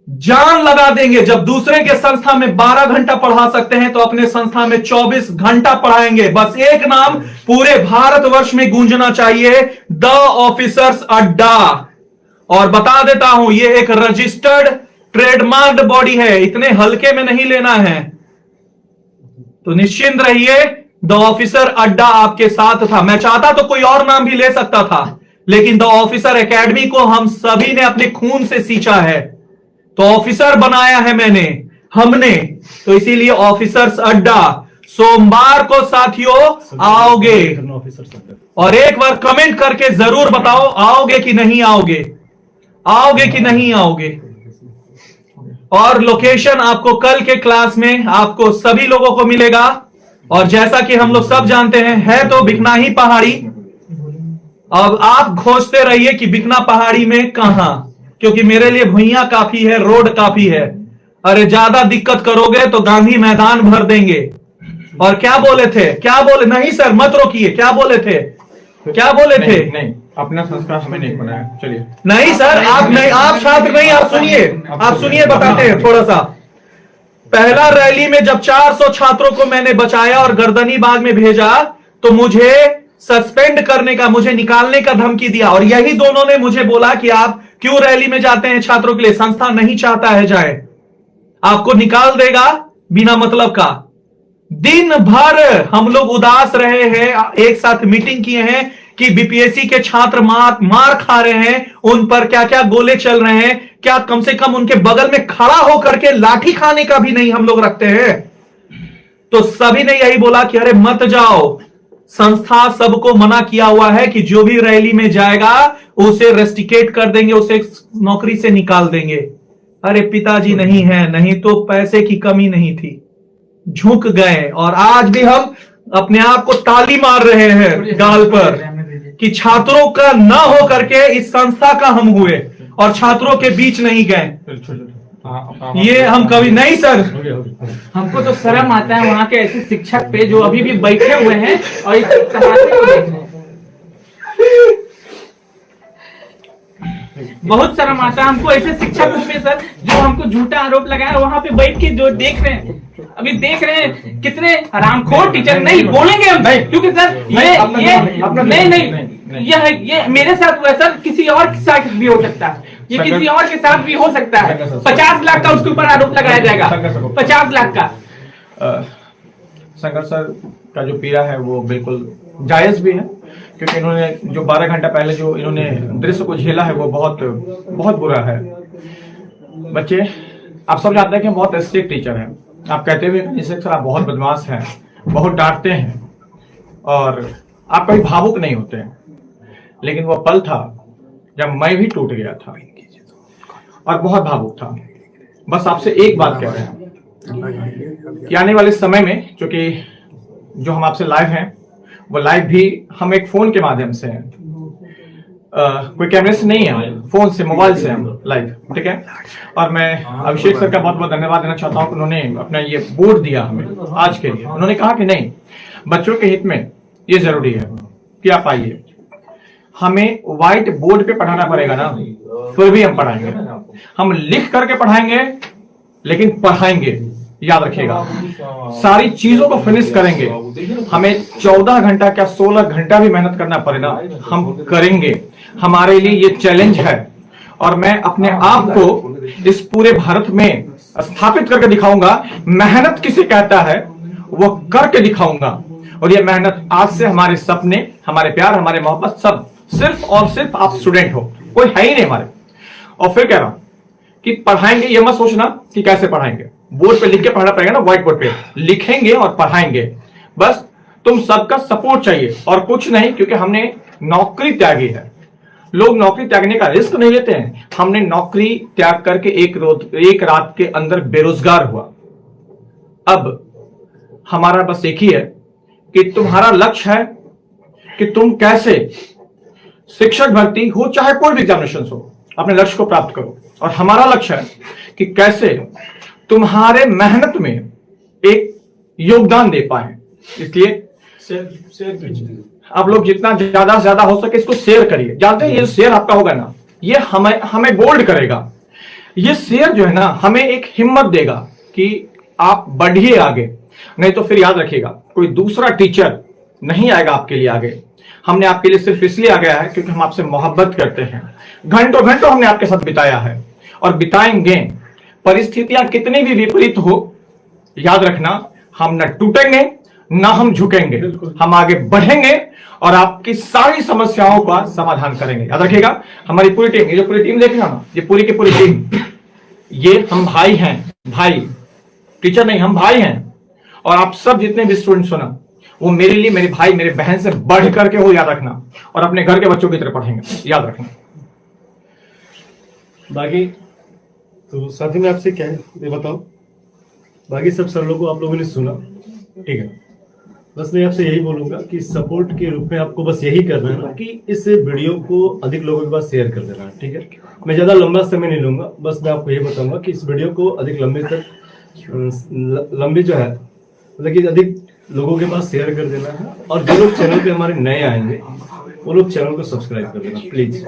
जान लगा देंगे। जब दूसरे के संस्था में 12 घंटा पढ़ा सकते हैं, तो अपने संस्था में 24 घंटा पढ़ाएंगे। बस एक नाम पूरे भारतवर्ष में गूंजना चाहिए, द ऑफिसर्स अड्डा। और बता देता हूं, ये एक रजिस्टर्ड ट्रेडमार्क्ड बॉडी है, इतने हल्के में नहीं लेना है। तो निश्चिंत रहिए, द ऑफिसर अड्डा आपके साथ था। मैं चाहता तो कोई और नाम भी ले सकता था, लेकिन द ऑफिसर एकेडमी को हम सभी ने अपने खून से सींचा है, तो ऑफिसर बनाया है हमने। तो इसीलिए ऑफिसर्स अड्डा। सोमवार को साथियों आओगे? और एक बार कमेंट करके जरूर बताओ, आओगे कि नहीं आओगे, आओगे कि नहीं आओगे। और लोकेशन आपको कल के क्लास में आपको सभी लोगों को मिलेगा। और जैसा कि हम लोग सब जानते हैं, है तो बिकनाही पहाड़ी। अब आप खोजते रहिए कि बिकना पहाड़ी में कहां, क्योंकि मेरे लिए भुइयां काफी है, रोड काफी है। अरे ज्यादा दिक्कत करोगे तो गांधी मैदान भर देंगे। और क्या बोले थे, क्या बोले, नहीं सर मत रोकिए, क्या बोले थे, क्या बोले थे? नहीं, अपना संस्कार हमें नहीं बनाया। चलिए। नहीं सर, आप नहीं, आप छात्र नहीं, आप सुनिए, आप सुनिए, बताते हैं थोड़ा सा। पहला रैली में जब 400 छात्रों को मैंने बचाया और गर्दनी बाग में भेजा तो मुझे सस्पेंड करने का, मुझे निकालने का धमकी दिया। और यही दोनों ने मुझे बोला कि आप क्यों रैली में जाते हैं छात्रों के लिए, संस्था नहीं चाहता है जाए, आपको निकाल देगा बिना मतलब का। दिन भर हम लोग उदास रहे हैं, एक साथ मीटिंग किए हैं कि बीपीएससी के छात्र मार खा रहे हैं, उन पर क्या क्या गोले चल रहे हैं, क्या कम से कम उनके बगल में खड़ा होकर के लाठी खाने का भी नहीं हम लोग रखते हैं। तो सभी ने यही बोला कि अरे मत जाओ, संस्था सबको मना किया हुआ है कि जो भी रैली में जाएगा उसे रेस्टिकेट कर देंगे, उसे नौकरी से निकाल देंगे। अरे पिताजी नहीं है, नहीं तो पैसे की कमी नहीं थी, झुक गए। और आज भी हम अपने आप को ताली मार रहे हैं गाल पर कि छात्रों का ना हो करके इस संस्था का हम हुए और छात्रों के बीच नहीं गए। ये हम कभी नहीं सर। हमको तो शर्म आता है वहाँ के ऐसे शिक्षक पे जो अभी भी बैठे हुए हैं और इस तमाशे को देख रहे हैं। बहुत शर्म आता है हमको ऐसे शिक्षकों पे सर, जो हमको झूठा आरोप लगाया, वहाँ पे बैठ के जो देख रहे हैं, अभी देख रहे हैं कितने हरामखोर टीचर। नहीं बोलेंगे हम, क्योंकि सर ये मेरे साथ हुआ सर, किसी और के साथ भी हो सकता है, ये किसी और के साथ भी हो सकता है। 50 लाख का उसके ऊपर आरोप लगाया जाएगा, 50 लाख का। शंकर सर का जो पीड़ा है वो बिल्कुल जायज भी है, क्योंकि इन्होंने जो 12 घंटा पहले जो इन्होंने दृश्य को झेला है वो बहुत बहुत बुरा है। बच्चे, आप सब जानते हैं कि बहुत स्ट्रिक्ट टीचर हैं। आप कहते हुए सर आप बहुत बदमाश हैं, बहुत डांटते हैं और आप कभी भावुक नहीं होते हैं, लेकिन वो पल था जब मैं भी टूट गया था और बहुत भावुक था। बस आपसे एक बात कह रहे हैं कि आने वाले समय में, क्योंकि जो हम आपसे लाइव हैं वो लाइव भी हम एक फोन के माध्यम से हैं, कोई कैमरे से नहीं है, फोन से, मोबाइल से हम लाइव, ठीक है। और मैं अभिषेक सर का बहुत बहुत धन्यवाद देना चाहता हूं कि उन्होंने अपना ये बोर्ड दिया हमें आज के लिए। उन्होंने कहा कि नहीं, बच्चों के हित में ये जरूरी है कि आप आइए। हमें व्हाइट बोर्ड पे पढ़ाना पड़ेगा ना, फिर भी हम पढ़ाएंगे, हम लिख करके पढ़ाएंगे, लेकिन पढ़ाएंगे, याद रखिएगा। सारी चीजों को फिनिश करेंगे। हमें 14 घंटा क्या 16 घंटा भी मेहनत करना पड़े ना, हम करेंगे। हमारे लिए ये चैलेंज है और मैं अपने आप को इस पूरे भारत में स्थापित करके दिखाऊंगा। मेहनत किसे कहता है वो करके दिखाऊंगा। और ये मेहनत आज से हमारे सपने, हमारे प्यार, हमारे मोहब्बत सब सिर्फ और सिर्फ आप स्टूडेंट हो, कोई है ही नहीं हमारे। और फिर कह रहा हूं कि पढ़ाएंगे, ये मत सोचना कि कैसे पढ़ाएंगे, बोर्ड पे लिख के पढ़ना पड़ेगा ना, व्हाइट बोर्ड पे लिखेंगे और पढ़ाएंगे। बस तुम सबका सपोर्ट चाहिए और कुछ नहीं, क्योंकि हमने नौकरी त्यागी है। लोग नौकरी त्यागने का रिस्क नहीं लेते हैं, हमने नौकरी त्याग करके एक रात के अंदर बेरोजगार हुआ। अब हमारा बस एक ही है कि तुम्हारा लक्ष्य है कि तुम कैसे शिक्षक भर्ती हो, चाहे कोई भी एग्जामिनेशन हो, अपने लक्ष्य को प्राप्त करो। और हमारा लक्ष्य है कि कैसे तुम्हारे मेहनत में एक योगदान दे पाए। इसलिए शेयर आप लोग जितना ज्यादा से ज्यादा हो सके इसको शेयर करिए। जानते हैं ये शेयर आपका होगा ना, ये हमें बोल्ड करेगा। ये शेयर जो है ना हमें एक हिम्मत देगा कि आप बढ़िए आगे। नहीं तो फिर याद रखिएगा, कोई दूसरा टीचर नहीं आएगा आपके लिए आगे। हमने आपके लिए सिर्फ इसलिए आ गया है क्योंकि हम आपसे मोहब्बत करते हैं। घंटों घंटों हमने आपके साथ बिताया है और बिताएंगे। परिस्थितियां कितनी भी विपरीत हो, याद रखना, हम न टूटेंगे ना हम झुकेंगे, हम आगे बढ़ेंगे और आपकी सारी समस्याओं का समाधान करेंगे। याद रखिएगा, हमारी पूरी टीम, ये जो पूरी टीम देख रहे हो ना, ये पूरी की पूरी टीम, ये हम भाई हैं, भाई, टीचर नहीं, हम भाई हैं। और आप सब जितने भी स्टूडेंट्स हो ना, वो मेरे लिए मेरे भाई मेरे बहन से बढ़ करके हो, याद रखना। और अपने घर के बच्चों की तरह पढ़ेंगे, याद रखना। बाकी तो साथी में आपसे क्या है ये बताओ। बाकी सब सर लोगों को आप लोगों ने सुना, ठीक है। बस मैं आपसे यही बोलूंगा कि सपोर्ट के रूप में आपको बस यही करना है ना कि इस वीडियो को अधिक लोगों के पास शेयर कर देना है, ठीक है। मैं ज्यादा लंबा समय नहीं लूंगा, बस मैं आपको ये बताऊंगा कि इस वीडियो को अधिक लंबी जो है मतलब कि अधिक लोगों के पास शेयर कर देना है। और जो लोग चैनल पे हमारे नए आएंगे वो लोग चैनल को सब्सक्राइब कर देना प्लीज।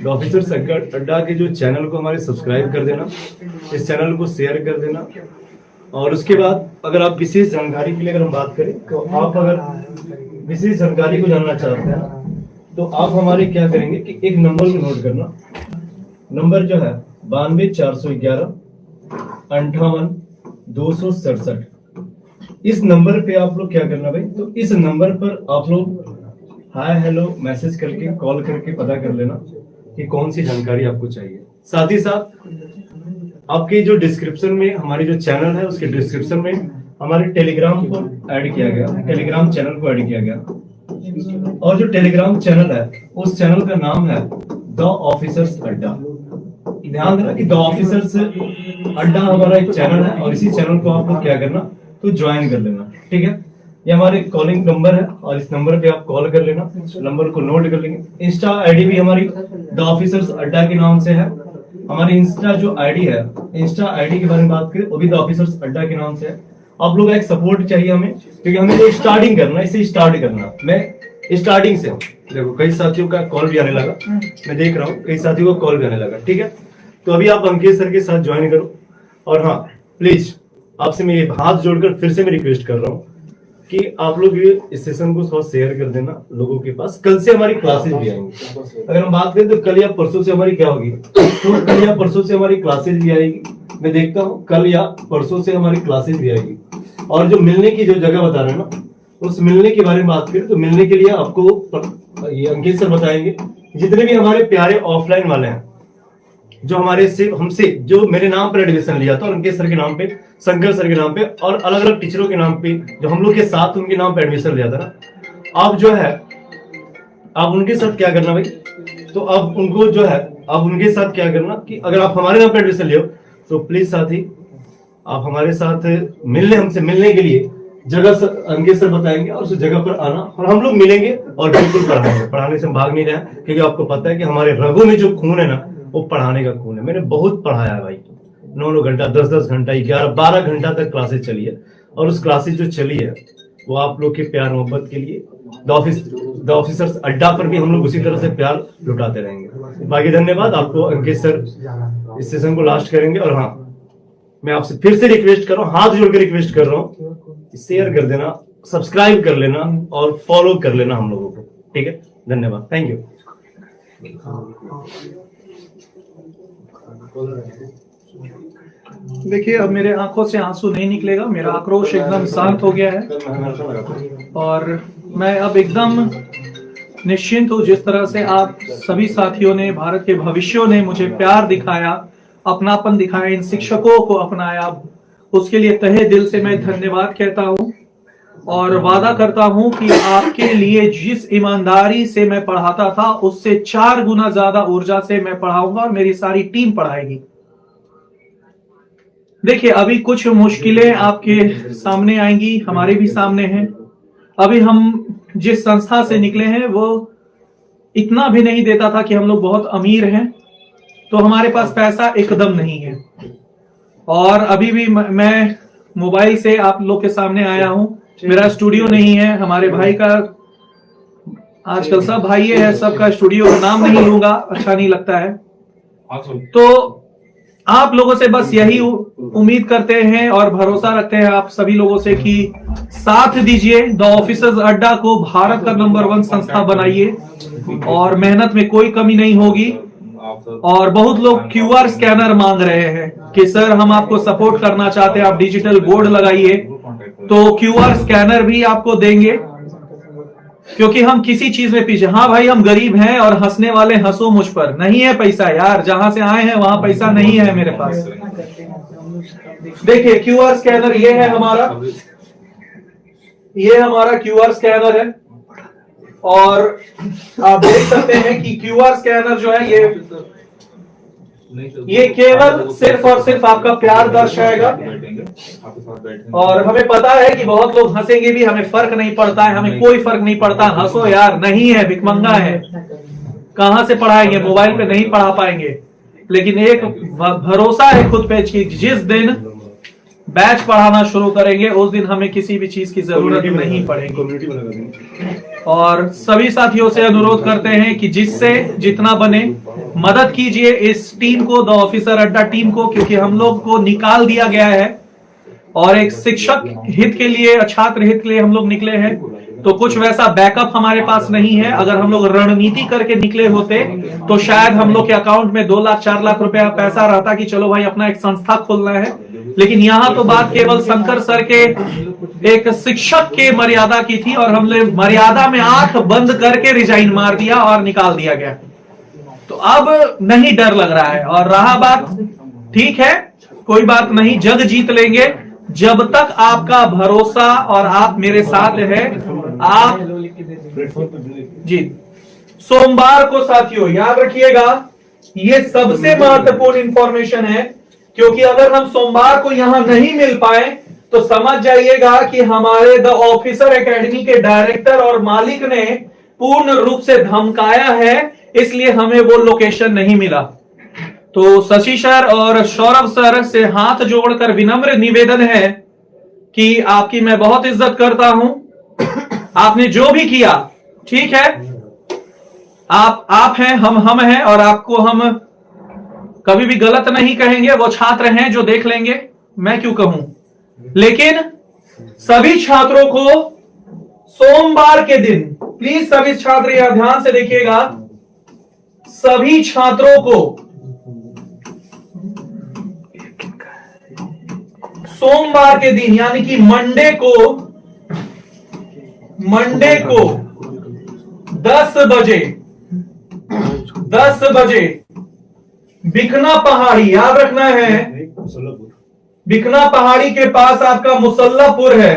द ऑफिसर्स अड्डा के जो चैनल को हमारे सब्सक्राइब कर देना, इस चैनल को शेयर कर देना। और उसके बाद अगर आप विशेष जानकारी के लिए अगर हम बात करें तो आप अगर विशेष जानकारी को जानना चाहते हैं तो आप हमारे क्या करेंगे कि एक नंबर को नोट करना। नंबर जो है 92-411-58-267। इस नंबर पे आप लोग क्या करना भाई, तो इस नंबर पर आप लोग हाय हेलो मैसेज करके कॉल करके पता कर लेना कि कौन सी जानकारी आपको चाहिए। साथ ही साथ आपके जो डिस्क्रिप्शन में हमारी जो चैनल है उसके डिस्क्रिप्शन में हमारे टेलीग्राम को ऐड किया गया, टेलीग्राम चैनल को ऐड किया गया। और जो टेलीग्राम चैनल है उस चैनल का नाम है द ऑफिसर्स अड्डा। ध्यान देना कि द ऑफिसर्स अड्डा हमारा एक चैनल है और इसी चैनल को आप लोग क्या करना तो ज्वाइन कर लेना, ठीक है। ये हमारे कॉलिंग नंबर है और इस नंबर पे आप कॉल कर लेना, नंबर को नोट कर लेंगे। इंस्टा आईडी भी हमारी द ऑफिसर्स अड्डा के नाम से है। हमारी इंस्टा जो आईडी है, इंस्टा आईडी के बारे में बात करें वो भी द ऑफिसर्स अड्डा के नाम से है। आप लोग एक सपोर्ट चाहिए हमें, क्योंकि हमें तो स्टार्टिंग करना, इसे स्टार्ट करना। मैं स्टार्टिंग से देखो कई साथियों का कॉल भी आने लगा, मैं देख रहा हूँ कई साथियों को कॉल भी आने लगा, ठीक है। तो अभी आप अंकित सर के साथ ज्वाइन करो। और हाँ प्लीज आपसे मैं ये हाथ जोड़कर फिर से मैं रिक्वेस्ट कर रहा हूँ कि आप लोग ये इस सेशन को थोड़ा शेयर कर देना लोगों के पास। कल से हमारी क्लासेस भी आएंगी। अगर हम बात करें तो कल या परसों से हमारी क्या होगी, तो कल या परसों से हमारी क्लासेस भी आएगी। मैं देखता हूँ कल या परसों से हमारी क्लासेस भी आएगी। और जो मिलने की जो जगह बता रहे हैं ना, उस मिलने के बारे में बात करें तो मिलने के लिए आपको ये अंकित सर बताएंगे। जितने भी हमारे प्यारे ऑफलाइन वाले हैं जो हमारे से हमसे जो मेरे नाम पर एडमिशन लिया था, और अंकित सर के नाम पे, शंकर सर के नाम पे और अलग अलग टीचरों के नाम पे जो हम लोग के साथ उनके नाम पे एडमिशन लिया था ना, आप जो है आप उनके साथ क्या करना भाई, तो आप उनको जो है आप उनके साथ क्या करना कि अगर आप हमारे नाम पे एडमिशन लियो तो प्लीज साथी आप हमारे साथ मिलने, हमसे मिलने के लिए जगह सर अंकित सर बताएंगे और उस जगह पर आना और हम लोग मिलेंगे और बिल्कुल पढ़ाएंगे। पढ़ाने से हम भाग नहीं रहे हैं, क्योंकि आपको पता है कि हमारे रगों में जो खून है ना वो पढ़ाने का खून है। मैंने बहुत पढ़ाया है भाई, 9 घंटा 10 घंटा 11-12 घंटा तक क्लासेस चली है। और उस क्लासेस जो चली है वो आप लोग के प्यार मोहब्बत के लिए द ऑफिसर्स अड्डा पर भी हम लोग उसी तरह से प्यार लुटाते रहेंगे। बाकी धन्यवाद आपको। अंकित सर इस सेशन को लास्ट करेंगे। और हाँ मैं आपसे फिर से रिक्वेस्ट कर रहा हूँ, हाथ जोड़कर रिक्वेस्ट कर रहा हूँ, शेयर कर देना, सब्सक्राइब कर लेना और फॉलो कर लेना हम लोगों को, ठीक है। धन्यवाद, थैंक यू। देखिए अब मेरे आंखों से आंसू नहीं निकलेगा, मेरा आक्रोश एकदम शांत हो गया है और मैं अब एकदम निश्चिंत हूँ। जिस तरह से आप सभी साथियों ने, भारत के भविष्यों ने मुझे प्यार दिखाया, अपनापन दिखाया, इन शिक्षकों को अपनाया, उसके लिए तहे दिल से मैं धन्यवाद कहता हूँ। और वादा करता हूं कि आपके लिए जिस ईमानदारी से मैं पढ़ाता था उससे 4 गुना ज्यादा ऊर्जा से मैं पढ़ाऊंगा और मेरी सारी टीम पढ़ाएगी। देखिए अभी कुछ मुश्किलें आपके सामने आएंगी, हमारे भी सामने हैं। अभी हम जिस संस्था से निकले हैं वो इतना भी नहीं देता था कि हम लोग बहुत अमीर हैं, तो हमारे पास पैसा एकदम नहीं है। और अभी भी मैं मोबाइल से आप लोग के सामने आया हूं, मेरा स्टूडियो नहीं है। हमारे भाई का, आजकल सब भाई है, सबका स्टूडियो का नाम नहीं लूंगा, अच्छा नहीं लगता है। तो आप लोगों से बस यही उम्मीद करते हैं और भरोसा रखते हैं आप सभी लोगों से कि साथ दीजिए, द ऑफिसर्स अड्डा को भारत का नंबर 1 संस्था बनाइए और मेहनत में कोई कमी नहीं होगी। और बहुत लोग QR स्कैनर मांग रहे हैं कि सर हम आपको सपोर्ट करना चाहते हैं, आप डिजिटल बोर्ड लगाइए, तो QR स्कैनर भी आपको देंगे, क्योंकि हम किसी चीज में पीछे। हाँ भाई हम गरीब हैं और हंसने वाले हंसो मुझ पर, नहीं है पैसा यार, जहां से आए हैं वहां पैसा नहीं है मेरे पास। देखिए QR स्कैनर ये है हमारा, ये हमारा QR स्कैनर है और आप देख सकते हैं कि QR स्कैनर जो है ये केवल सिर्फ और सिर्फ आपका प्यार दर्शाएगा। और हमें पता है कि बहुत लोग हंसेंगे भी, हमें फर्क नहीं पड़ता है, हमें कोई फर्क नहीं पड़ता, हंसो यार, नहीं है, भिखमंगा है, कहां से पढ़ाएंगे, मोबाइल पे नहीं पढ़ा पाएंगे। लेकिन एक भरोसा है खुद पे कि जिस दिन बैच पढ़ाना शुरू करेंगे उस दिन हमें किसी भी चीज की जरूरत नहीं पड़ेगी। और सभी साथियों से अनुरोध करते हैं कि जिससे जितना बने मदद कीजिए इस टीम को, द ऑफिसर अड्डा टीम को, क्योंकि हम लोग को निकाल दिया गया है और एक शिक्षक हित के लिए, छात्र हित के लिए हम लोग निकले हैं। तो कुछ वैसा बैकअप हमारे पास नहीं है। अगर हम लोग रणनीति करके निकले होते तो शायद हम लोग के अकाउंट में 2 लाख 4 लाख रुपया पैसा रहता कि चलो भाई अपना एक संस्था खोलना है। लेकिन यहाँ तो बात केवल शंकर सर के एक शिक्षक के मर्यादा की थी और हमने मर्यादा में आंख बंद करके रिजाइन मार दिया और निकाल दिया गया। तो अब नहीं डर लग रहा है। और रहा बात, ठीक है, कोई बात नहीं, जग जीत लेंगे जब तक आपका भरोसा और आप मेरे साथ है। आप जी सोमवार को साथियों याद रखिएगा, ये सबसे महत्वपूर्ण इंफॉर्मेशन है, क्योंकि अगर हम सोमवार को यहां नहीं मिल पाए तो समझ जाइएगा कि हमारे द ऑफिसर एकेडमी के डायरेक्टर और मालिक ने पूर्ण रूप से धमकाया है, इसलिए हमें वो लोकेशन नहीं मिला। तो शशि सर और सौरभ सर से हाथ जोड़कर विनम्र निवेदन है कि आपकी मैं बहुत इज्जत करता हूं, आपने जो भी किया ठीक है, आप हैं, हम हैं, और आपको हम कभी भी गलत नहीं कहेंगे। वो छात्र हैं जो देख लेंगे, मैं क्यों कहूं। लेकिन सभी छात्रों को सोमवार के दिन, प्लीज सभी छात्र यहां ध्यान से देखिएगा, सभी छात्रों को सोमवार के दिन यानी कि मंडे को 10 बजे बिकना पहाड़ी, याद रखना है, बिकना पहाड़ी के पास आपका मुसल्लापुर है,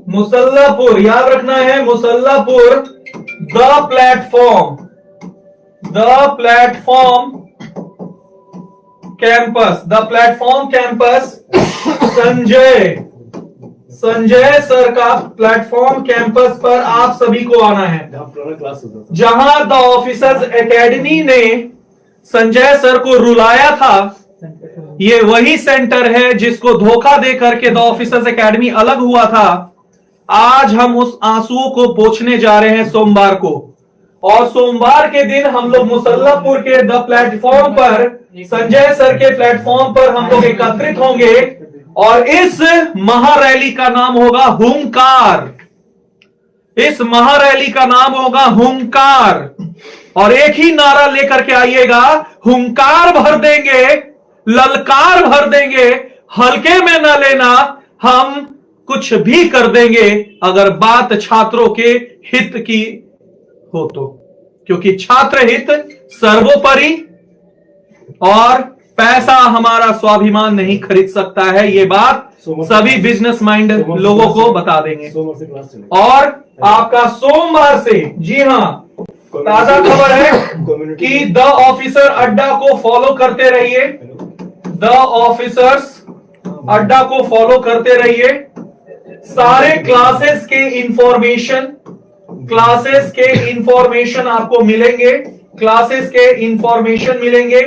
मुसल्लापुर याद रखना है, Musallapur, the platform campus Sanjay sir का प्लेटफॉर्म कैंपस पर आप सभी को आना है, जहां द ऑफिसर्स एकेडमी ने संजय सर को रुलाया था। ये वही सेंटर है जिसको धोखा दे करके द ऑफिसर्स एकेडमी अलग हुआ था। आज हम उस आंसुओं को पोंछने जा रहे हैं सोमवार को, और सोमवार के दिन हम लोग मुसल्लापुर के द प्लेटफॉर्म पर, संजय सर के प्लेटफॉर्म पर हम लोग एकत्रित होंगे और इस महारैली का नाम होगा हुंकार। इस महारैली का नाम होगा हुंकार, और एक ही नारा लेकर के आइएगा, हुंकार भर देंगे, ललकार भर देंगे, हल्के में न लेना, हम कुछ भी कर देंगे अगर बात छात्रों के हित की हो तो, क्योंकि छात्र हित सर्वोपरि और पैसा हमारा स्वाभिमान नहीं खरीद सकता है। ये बात सभी बिजनेस माइंड लोगों को बता देंगे। और आपका सोमवार से, जी हां, ताजा खबर है कि द ऑफिसर अड्डा को फॉलो करते रहिए, द ऑफिसर्स अड्डा को फॉलो करते रहिए। सारे क्लासेस के इंफॉर्मेशन आपको मिलेंगे, क्लासेस के इंफॉर्मेशन मिलेंगे।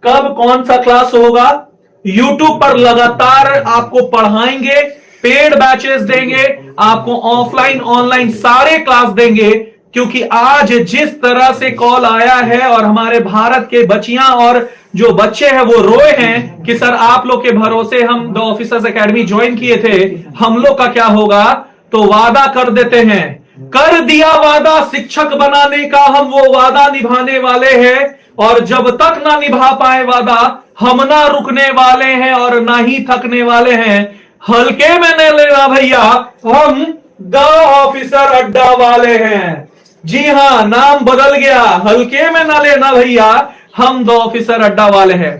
कब कौन सा क्लास होगा, YouTube पर लगातार आपको पढ़ाएंगे, पेड बैचेस देंगे, आपको ऑफलाइन ऑनलाइन सारे क्लास देंगे। क्योंकि आज जिस तरह से कॉल आया है और हमारे भारत के बच्चियां और जो बच्चे हैं वो रोए हैं कि सर आप लोग के भरोसे हम द ऑफिसर्स एकेडमी ज्वाइन किए थे, हम लोग का क्या होगा। तो वादा कर देते हैं, कर दिया वादा शिक्षक बनाने का, हम वो वादा निभाने वाले हैं, और जब तक ना निभा पाए वादा हम ना रुकने वाले हैं और ना ही थकने वाले हैं। हल्के में नहीं लेना भैया, हम द ऑफिसर अड्डा वाले हैं। जी हां, नाम बदल गया, हल्के में ना लेना भैया, हम द ऑफिसर अड्डा वाले हैं।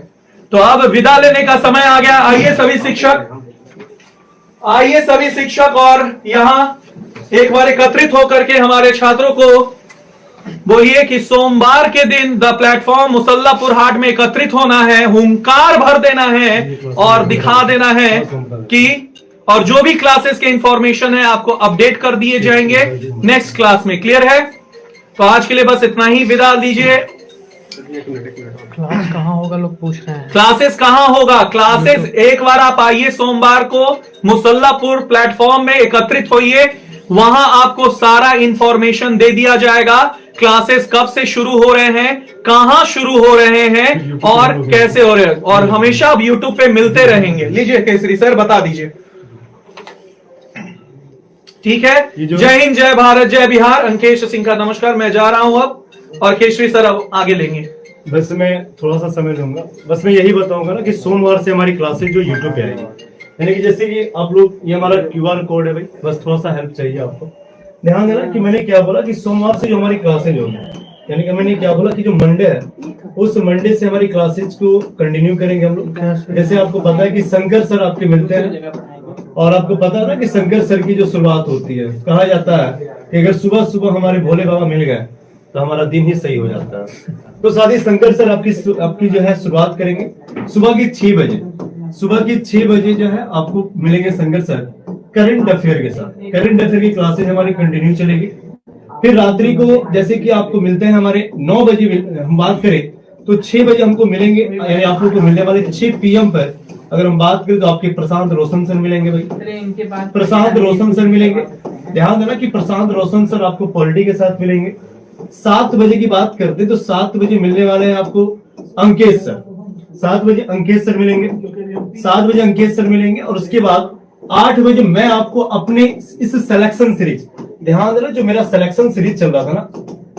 तो अब विदा लेने का समय आ गया। आइए सभी शिक्षक और यहां एक बार एकत्रित होकर के हमारे छात्रों को बोलिए कि सोमवार के दिन द प्लेटफॉर्म मुसल्लापुर हाट में एकत्रित होना है, हुंकार भर देना है और दिखा देना है कि, और जो भी क्लासेस के इंफॉर्मेशन है आपको अपडेट कर दिए जाएंगे नेक्स्ट क्लास में। क्लियर है? तो आज के लिए बस इतना ही, विदा दीजिए। क्लास कहाँ होगा लोग पूछ रहे हैं। क्लासेस कहाँ होगा? क्लासेस एक बार आप आइए सोमवार को मुसल्लापुर प्लेटफॉर्म में एकत्रित होइए, वहां आपको सारा इंफॉर्मेशन दे दिया जाएगा। क्लासेस कब से शुरू हो रहे हैं, कहां शुरू हो रहे हैं और कैसे हो रहे हैं, और हमेशा आप यूट्यूब पे मिलते रहेंगे। लीजिए केसरी सर बता दीजिए। ठीक है, जय हिंद, जय भारत, जय बिहार। अंकेश सिंह का नमस्कार। मैं जा रहा हूं अब, और केसरी सर अब आगे लेंगे। बस मैं थोड़ा सा समय लूंगा, बस मैं यही बताऊंगा ना कि सोमवार से हमारी क्लासेज जो यूट्यूब पे आएगी, यानी कि जैसे कि आप लोग, ये हमारा QR कोड है भाई, बस थोड़ा सा हेल्प चाहिए आपको। ध्यान देना कि मैंने क्या बोला कि सोमवार से जो हमारी क्लासेज होगी, यानी कि मैंने क्या बोला कि जो मंडे है उस मंडे से हमारी क्लासेज को कंटिन्यू करेंगे हम लोग। जैसे आपको पता है कि शंकर सर आपके मिलते हैं, और आपको पता है ना कि शंकर सर की जो शुरुआत होती है, कहा जाता है कि अगर सुबह सुबह हमारे भोले बाबा मिल गए तो हमारा दिन ही सही हो जाता है। तो साथ ही शंकर सर आपकी जो है शुरुआत करेंगे सुबह की 6 बजे। सुबह की 6 बजे जो है आपको मिलेंगे शंकर सर करंट अफेयर के साथ। करंट अफेयर की क्लासेज हमारी कंटिन्यू चलेगी। फिर रात्रि को जैसे कि आपको मिलते हैं हमारे 9 बजे, हम बात करें तो 6 बजे हमको मिलेंगे, यानी आप लोग को मिलने वाले 6 PM पर अगर हम बात करें तो आपके प्रशांत रोशन सर मिलेंगे भाई, प्रशांत रोशन सर मिलेंगे। ध्यान देना कि प्रशांत रोशन सर आपको पॉलिटी के साथ मिलेंगे। 7 बजे की बात करते तो 7 बजे मिलने वाले हैं आपको अंकेश सर। 7 बजे अंकेश सर मिलेंगे, 7 बजे अंकेश सर मिलेंगे। और उसके बाद 8 बजे मैं आपको अपने इस सिलेक्शन सीरीज, ध्यान देना जो मेरा सिलेक्शन सीरीज चल रहा था ना,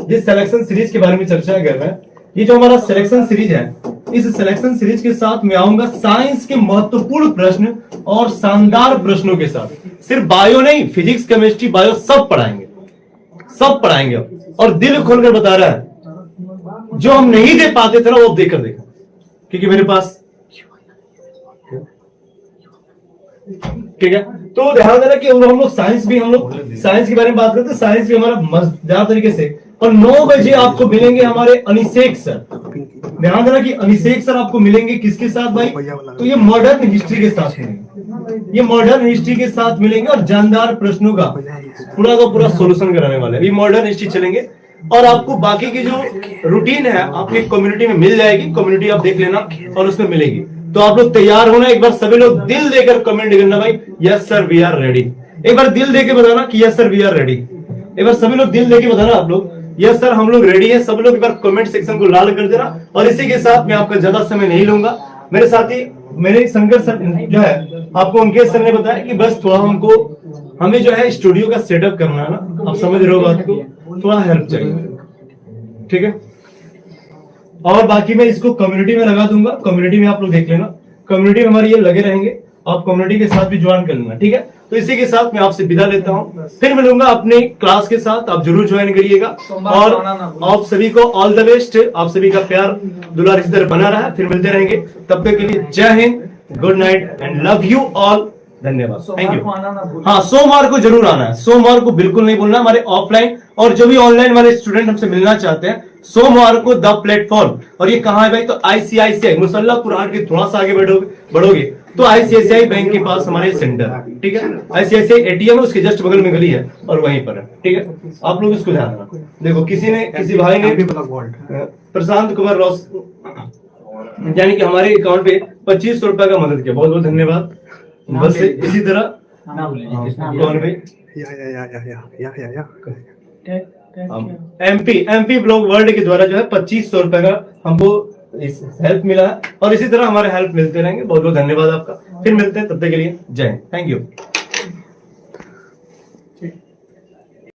जिस सिलेक्शन सीरीज के बारे में चर्चा कर रहे हैं, ये जो हमारा सिलेक्शन सीरीज है, इस सिलेक्शन सीरीज के साथ मैं आऊंगा साइंस के महत्वपूर्ण प्रश्न और शानदार प्रश्नों के साथ। सिर्फ बायो नहीं, फिजिक्स, केमिस्ट्री, बायो सब पढ़ाएंगे, सब पढ़ाएंगे। और दिल खोलकर बता रहा है, जो हम नहीं दे पाते थे ना वो देकर देखा, क्योंकि मेरे पास, ठीक है। तो ध्यान देना कि हम लोग साइंस के बारे में बात करते हैं, साइंस भी हमारा मजेदार तरीके से। और 9 बजे आपको मिलेंगे हमारे अनिशेक सर। ध्यान देना कि अनिशेक सर आपको मिलेंगे किसके साथ भाई? तो ये मॉडर्न हिस्ट्री के साथ मिलेंगे, ये मॉडर्न हिस्ट्री के साथ मिलेंगे और जानदार प्रश्नों का पूरा सोल्यूशन कराने वाले। ये मॉडर्न हिस्ट्री चलेंगे और आपको बाकी की जो रूटीन है आपकी कम्युनिटी में मिल जाएगी। कम्युनिटी आप देख लेना और उसमें मिलेगी। तो आप लोग तैयार होना, एक बार सभी लोग दिल देकर कमेंट करना भाई, yes sir we are ready. एक बार दिल देके बताना कि yes sir we are ready. एक बार सभी लोग दिल देके बताना आप लोग, यस सर हम लोग रेडी है। सब लोग एक बार कमेंट सेक्शन को लाल कर देना। और इसी के साथ मैं आपका ज्यादा समय नहीं लूंगा। मेरे साथी मेरे शंकर सर जो है, आपको अंकेश सर ने बताया कि बस थोड़ा हमें जो है स्टूडियो का सेटअप करना है ना, आप समझ रहे हो बात को, थोड़ा हेल्प चाहिए, ठीक है। और बाकी मैं इसको कम्युनिटी में लगा दूंगा, कम्युनिटी में आप लोग देख लेना, कम्युनिटी में हमारे ये लगे रहेंगे, आप कम्युनिटी के साथ भी ज्वाइन कर लेना, ठीक है। तो इसी के साथ मैं आपसे विदा लेता हूँ, फिर मिलूंगा अपने क्लास के साथ, आप जरूर ज्वाइन करिएगा। और आप सभी को ऑल द बेस्ट, आप सभी का प्यार दुलार इस तरह बना रहा है, फिर मिलते रहेंगे। तब तक के लिए जय Hind, good night and love you all, धन्यवाद, थैंक यू। हाँ, सोमवार को जरूर आना है, सोमवार को बिल्कुल नहीं भूलना। हमारे ऑफलाइन और जो भी ऑनलाइन वाले स्टूडेंट हमसे मिलना चाहते हैं, सोमवार को द प्लेटफॉर्म। और ये कहाँ है भाई? तो ICICI मुसल्लापुर हाट के थोड़ा सा आगे बढ़ोगे तो ICICI बैंक के पास हमारे सेंटर है, ठीक है। ICICI ATM है, उसके जस्ट बगल में गली है और वहीं पर है, ठीक है। आप लोग इसको ध्यान रखना। देखो किसी भाई ने प्रशांत कुमार रॉस यानी कि हमारे अकाउंट पे 2500 रुपए का मदद किया, बहुत बहुत धन्यवाद। बस इसी तरह कौन भाई? MP ब्लॉग वर्ल्ड के द्वारा जो है 2500 रुपए का हमको हेल्प मिला है। और इसी तरह हमारे हेल्प मिलते रहेंगे। बहुत बहुत धन्यवाद आपका। फिर मिलते हैं, तब तक के लिए जय हिंद, थैंक यू।